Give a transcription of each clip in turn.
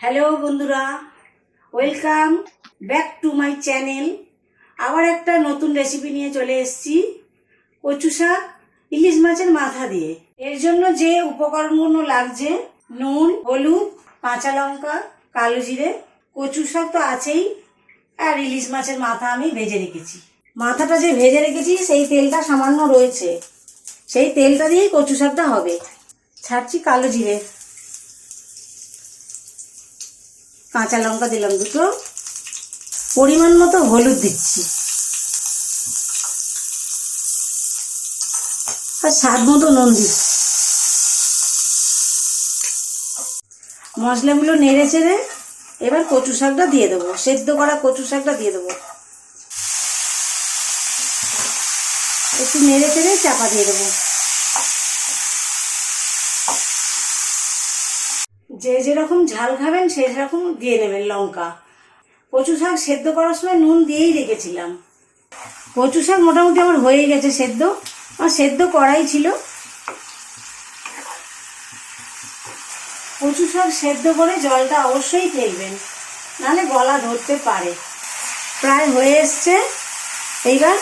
Hello বন্ধুরা, welcome back to my channel. আবার একটা নতুন রেসিপি নিয়ে চলে এসেছি, কচু শাক ইলিশ মাছের মাথা দিয়ে। এর জন্য যে উপকরণগুলো লাগছে, নুন, হলুদ, কাঁচা লঙ্কা, কালো জিরে, কচু শাক তো আছেই, আর ইলিশ মাছের মাথা আমি ভেজে রেখেছি। মাথাটা যে ভেজে রেখেছি সেই তেলটা সামান্য রয়েছে, সেই তেলটা দিয়েই কচু শাকটা হবে। ছাড়ছি কালো জিরে, কাঁচা লঙ্কা দিলাম দুটো, পরিমাণ মতো হলুদ দিচ্ছি, আর স্বাদ মতো নুন দিচ্ছি। মশলাগুলো নেড়ে চেড়ে এবার কচু শাকটা দিয়ে দেবো, সেদ্ধ করা কচু শাকটা দিয়ে দেবো। একটু নেড়ে চেড়ে চাপা দিয়ে দেবো। যে যেরকম ঝাল খাবেন সেই সেরকম দিয়ে নেবেন লঙ্কা। কচু শাক সেদ্ধ করার সময় নুন দিয়েই রেখেছিলাম। কচু শাক মোটামুটি আমার হয়ে গেছে সেদ্ধ, আমার সেদ্ধ করাই ছিল। কচু শাক সেদ্ধ করে জলটা অবশ্যই ফেলবেন, নাহলে গলা ধরতে পারে। প্রায় হয়ে এসছে, এইবার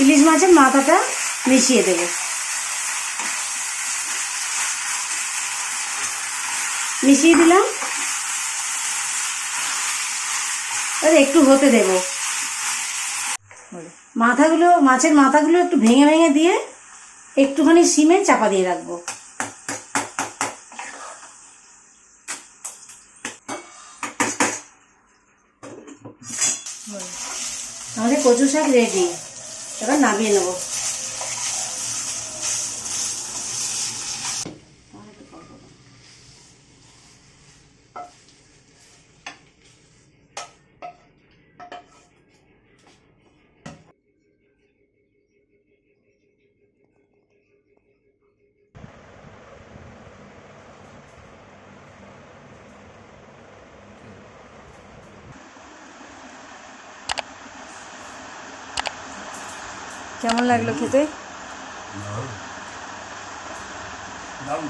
ইলিশ মাছের মাথাটা মিশিয়ে দেব। মিশিয়ে দিলাম, এবার একটু হতে দেব। মাছের মাথাগুলো একটু ভেঙে ভেঙে দিয়ে একটুখানি সিমে চাপা দিয়ে রাখবো। আমাদের কচু শাক রেডি, এবার নামিয়ে নেব। কেমন লাগলো খেতে? দারুণ।